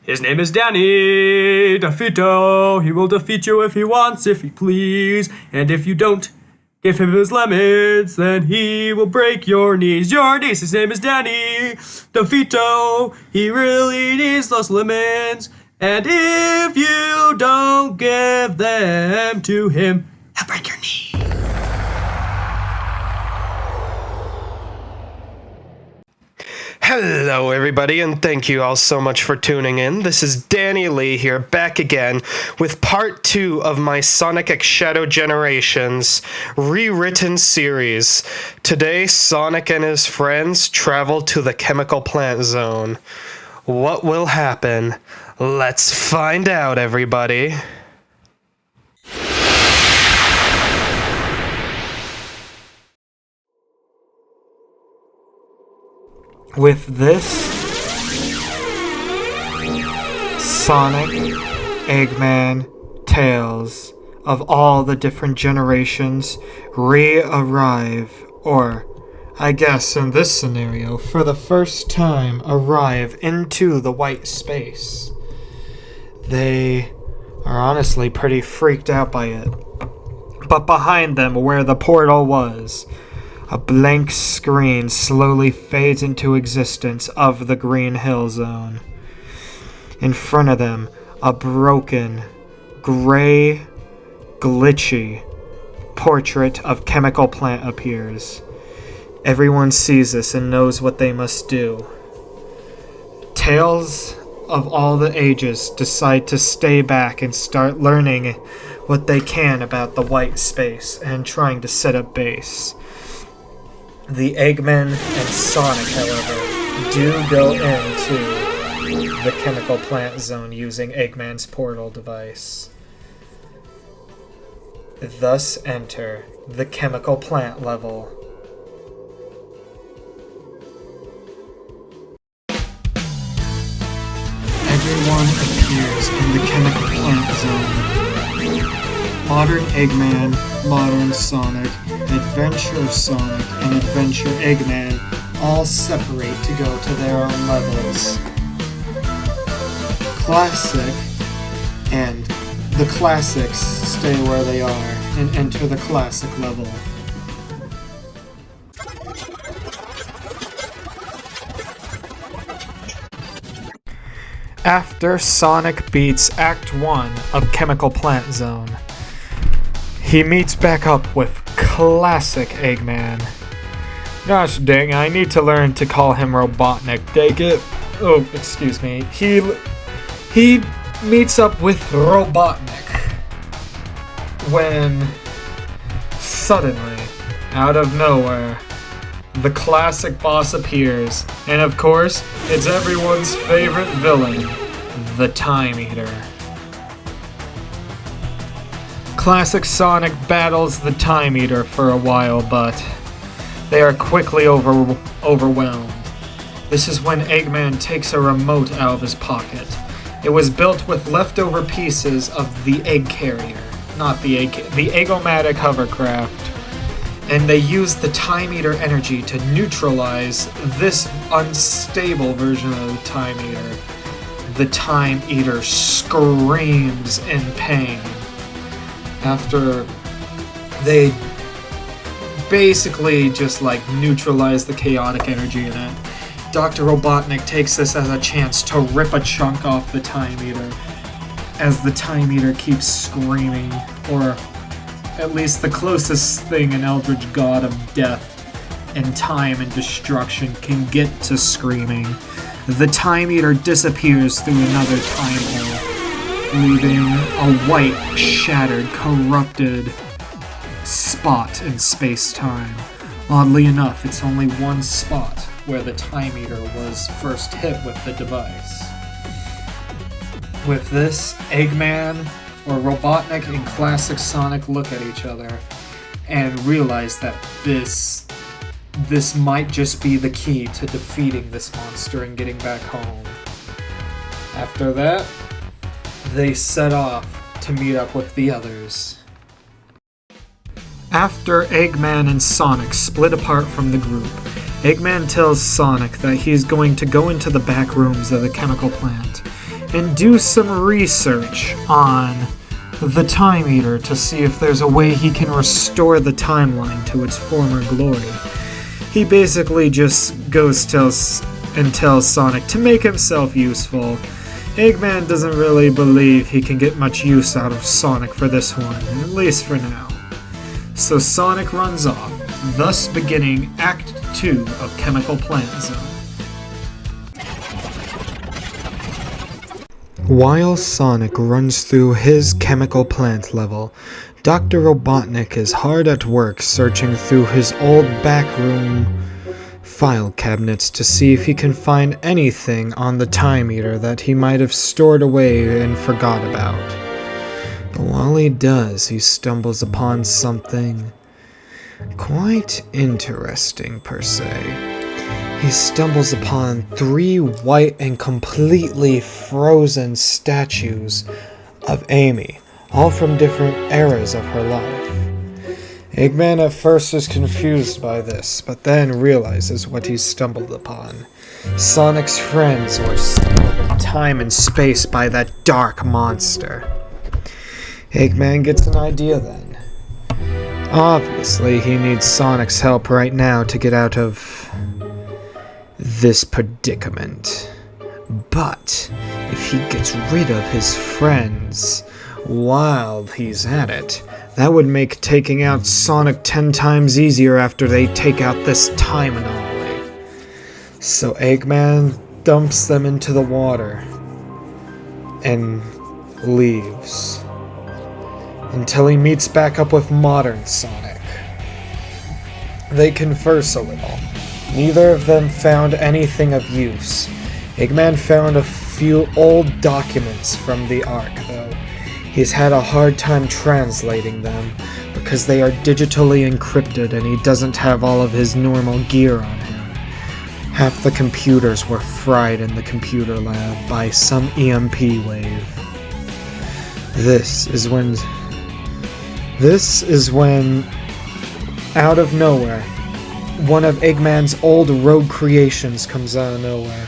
His name is Danny DeVito. He will defeat you if he wants, if he please. And if you don't give him his lemons, then he will break your knees. Your knees. His name is Danny DeVito. He really needs those lemons. And if you don't give them to him, he'll break your knee. Hello everybody, and thank you all so much for tuning in. This is Danny Lee here, back again with part 2 of my Sonic X Shadow Generations rewritten series. Today, Sonic and his friends travel to the Chemical Plant Zone. What will happen? Let's find out, everybody. With this, Sonic, Eggman, Tails of all the different generations re-arrive, or I guess in this scenario, for the first time arrive into the white space. They are honestly pretty freaked out by it. But behind them, where the portal was, a blank screen slowly fades into existence of the Green Hill Zone. In front of them, a broken, gray, glitchy portrait of Chemical Plant appears. Everyone sees this and knows what they must do. Tails of all the ages decide to stay back and start learning what they can about the white space and trying to set up base. The Eggman and Sonic, however, do go into the Chemical Plant Zone using Eggman's portal device. Thus enter the Chemical Plant level. Everyone appears in the Chemical Plant Zone. Modern Eggman, Modern Sonic, Adventure Sonic, and Adventure Eggman all separate to go to their own levels. Classic and the Classics stay where they are and enter the Classic level. After Sonic beats Act 1 of Chemical Plant Zone, he meets back up with Classic Eggman. Gosh dang, I need to learn to call him Robotnik. Take it. Oh, excuse me. He meets up with Robotnik when suddenly, out of nowhere, the Classic boss appears, and of course, it's everyone's favorite villain, the Time Eater. Classic Sonic battles the Time Eater for a while, but they are quickly overwhelmed. This is when Eggman takes a remote out of his pocket. It was built with leftover pieces of the egg carrier, not the Egg-O-Matic hovercraft, and they use the Time Eater energy to neutralize this unstable version of the Time Eater. The Time Eater screams in pain after they basically just neutralize the chaotic energy in it. Dr. Robotnik takes this as a chance to rip a chunk off the Time Eater as the Time Eater keeps screaming, or at least the closest thing an Eldritch God of death and time and destruction can get to screaming. The Time Eater disappears through another time hole, leaving a white, shattered, corrupted spot in space-time. Oddly enough, it's only one spot where the Time Eater was first hit with the device. With this, Eggman or Robotnik and Classic Sonic look at each other and realize that this might just be the key to defeating this monster and getting back home. After that, they set off to meet up with the others. After Eggman and Sonic split apart from the group, Eggman tells Sonic that he's going to go into the back rooms of the chemical plant and do some research on the Time Eater to see if there's a way he can restore the timeline to its former glory. He basically just goes and tells Sonic to make himself useful. Eggman doesn't really believe he can get much use out of Sonic for this one, at least for now. So Sonic runs off, thus beginning Act 2 of Chemical Plant Zone. While Sonic runs through his chemical plant level, Dr. Robotnik is hard at work searching through his old backroom file cabinets to see if he can find anything on the Time Eater that he might have stored away and forgot about. But while he does, he stumbles upon something quite interesting per se. He stumbles upon 3 white and completely frozen statues of Amy, all from different eras of her life. Eggman at first is confused by this, but then realizes what he's stumbled upon. Sonic's friends were sealed in time and space by that dark monster. Eggman gets an idea then. Obviously, he needs Sonic's help right now to get out of this predicament. But if he gets rid of his friends while he's at it, that would make taking out Sonic 10 times easier after they take out this time anomaly. So Eggman dumps them into the water and leaves until he meets back up with modern Sonic. They converse a little. Neither of them found anything of use. Eggman found a few old documents from the Ark, though. He's had a hard time translating them because they are digitally encrypted and he doesn't have all of his normal gear on him. Half the computers were fried in the computer lab by some EMP wave. This is when, out of nowhere, one of Eggman's old rogue creations comes out of nowhere.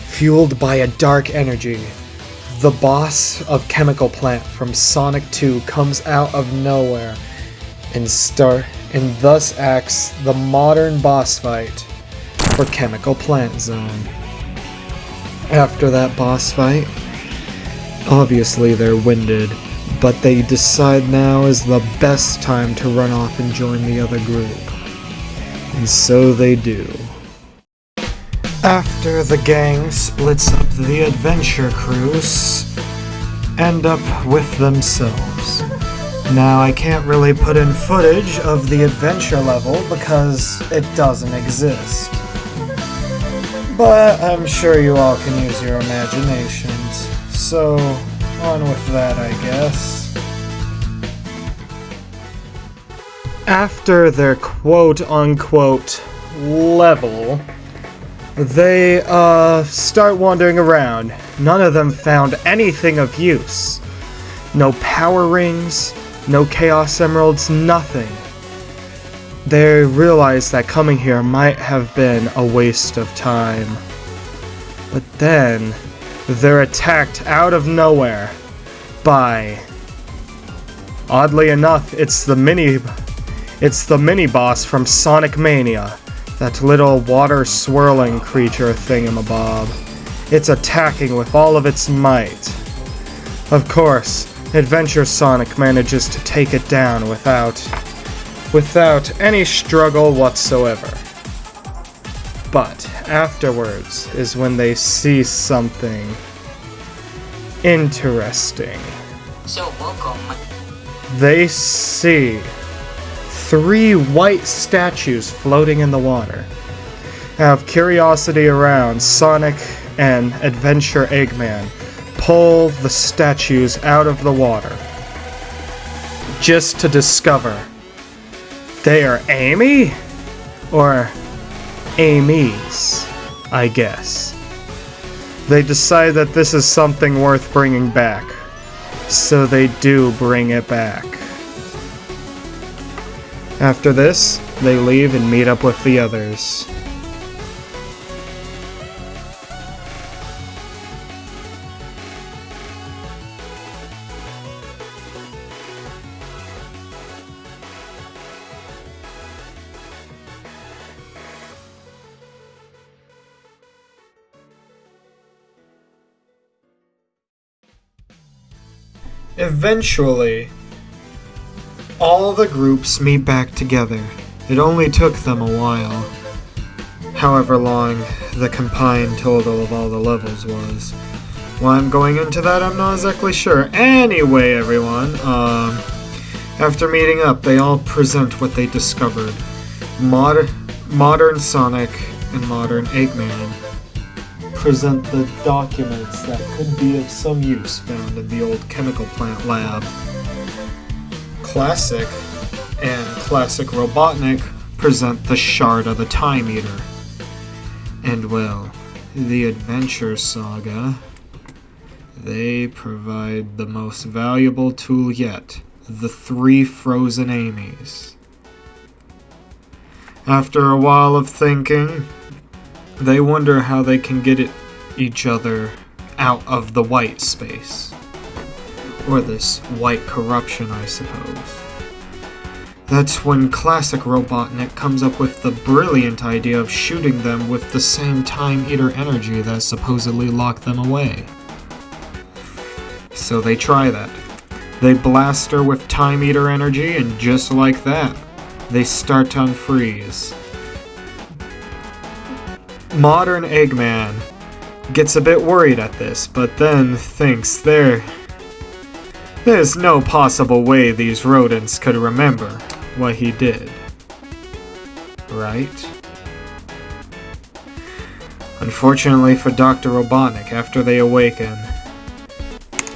Fueled by a dark energy, the boss of Chemical Plant from Sonic 2 comes out of nowhere and thus acts the modern boss fight for Chemical Plant Zone. After that boss fight, obviously they're winded, but they decide now is the best time to run off and join the other group. And so they do. After the gang splits up, the adventure crews end up with themselves. Now, I can't really put in footage of the adventure level because it doesn't exist. But I'm sure you all can use your imaginations. So, on with that, I guess. After their quote-unquote level, they start wandering around. None of them found anything of use. No power rings, no Chaos Emeralds, nothing. They realize that coming here might have been a waste of time. But then, they're attacked out of nowhere by... Oddly enough, it's the mini-boss from Sonic Mania. That little water-swirling creature thingamabob. It's attacking with all of its might. Of course, Adventure Sonic manages to take it down without any struggle whatsoever. But afterwards is when they see something interesting. So welcome. They see 3 white statues floating in the water. Out of curiosity around, Sonic and Adventure Eggman pull the statues out of the water, just to discover they are Amy? Or Amy's, I guess. They decide that this is something worth bringing back, so they do bring it back. After this, they leave and meet up with the others. Eventually, all the groups meet back together. It only took them a while. However long the combined total of all the levels was. Why I'm going into that, I'm not exactly sure. Anyway, everyone, after meeting up, they all present what they discovered. Modern Sonic and modern Eggman present the documents that could be of some use found in the old chemical plant lab. Classic and Classic Robotnik present the shard of the Time Eater. And well, the Adventure Saga, they provide the most valuable tool yet, the 3 frozen Amy's. After a while of thinking, they wonder how they can get each other out of the white space. Or this white corruption, I suppose. That's when Classic Robotnik comes up with the brilliant idea of shooting them with the same Time Eater energy that supposedly locked them away. So they try that. They blast her with Time Eater energy, and just like that, they start to unfreeze. Modern Eggman gets a bit worried at this, but then thinks there's no possible way these rodents could remember what he did. Right? Unfortunately for Dr. Robotnik, after they awaken,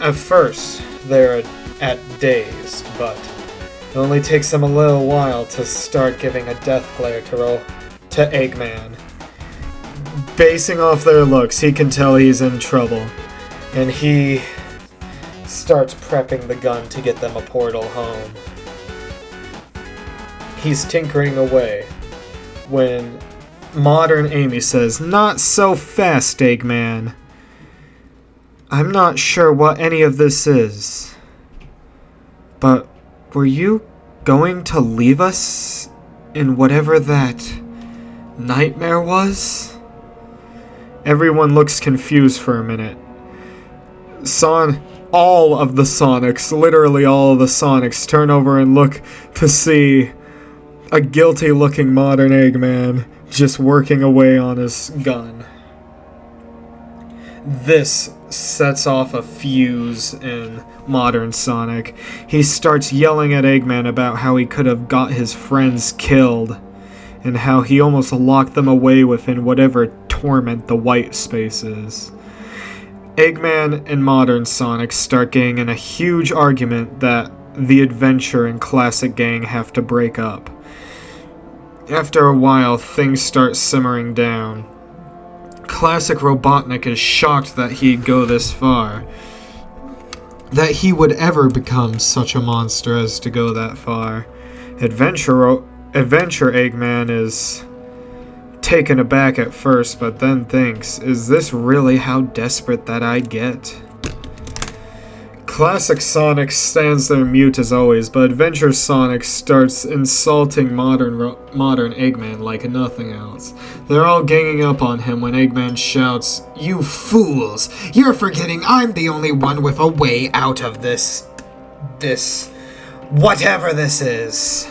at first they're at dazed, but it only takes them a little while to start giving a death glare to Eggman. Basing off their looks, he can tell he's in trouble, and he starts prepping the gun to get them a portal home. He's tinkering away when modern Amy says, "Not so fast, Eggman. I'm not sure what any of this is. But were you going to leave us in whatever that nightmare was?" Everyone looks confused for a minute. All of the Sonics, literally all of the Sonics, turn over and look to see a guilty-looking modern Eggman just working away on his gun. This sets off a fuse in modern Sonic. He starts yelling at Eggman about how he could have got his friends killed, and how he almost locked them away within whatever torment the white space is. Eggman and modern Sonic start getting in a huge argument that the Adventure and Classic gang have to break up. After a while, things start simmering down. Classic Robotnik is shocked that he'd go this far. That he would ever become such a monster as to go that far. Adventure Eggman is taken aback at first, but then thinks, is this really how desperate that I'd get? Classic Sonic stands there mute as always, but Adventure Sonic starts insulting modern Eggman like nothing else. They're all ganging up on him when Eggman shouts, "You fools! You're forgetting I'm the only one with a way out of this, whatever this is."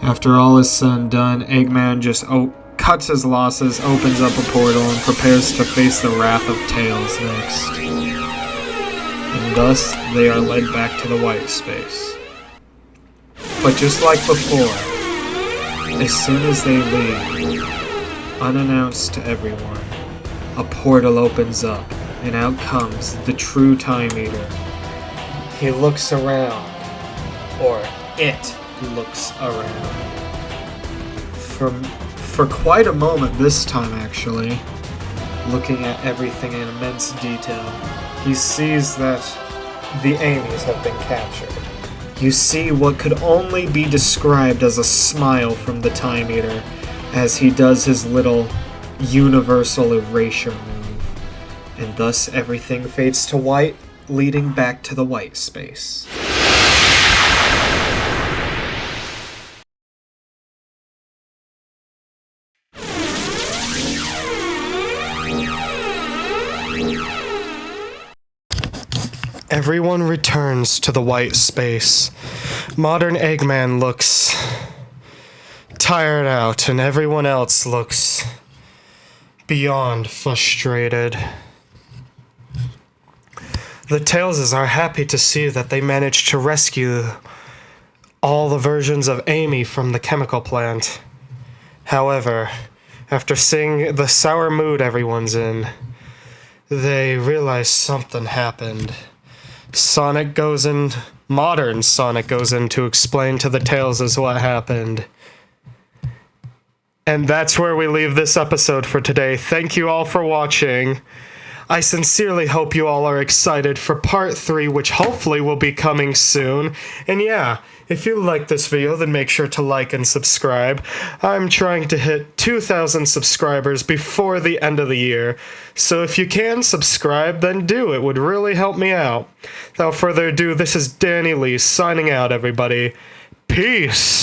After all is said and done, Eggman just cuts his losses, opens up a portal, and prepares to face the wrath of Tails next. And thus, they are led back to the white space. But just like before, as soon as they leave, unannounced to everyone, a portal opens up, and out comes the true Time Eater. He looks around, or it looks around. For quite a moment this time, actually, looking at everything in immense detail, he sees that the Amy's have been captured. You see what could only be described as a smile from the Time Eater as he does his little universal erasure move. And thus everything fades to white, leading back to the white space. Everyone returns to the white space. Modern Eggman looks tired out, and everyone else looks beyond frustrated. The Tailses are happy to see that they managed to rescue all the versions of Amy from the chemical plant. However, after seeing the sour mood everyone's in, they realize something happened. Modern Sonic goes in to explain to the Tailses what happened. And that's where we leave this episode for today. Thank you all for watching. I sincerely hope you all are excited for part 3, which hopefully will be coming soon. And yeah, if you like this video, then make sure to like and subscribe. I'm trying to hit 2,000 subscribers before the end of the year. So if you can subscribe, then do. It would really help me out. Without further ado, this is Danny Lee signing out, everybody. Peace!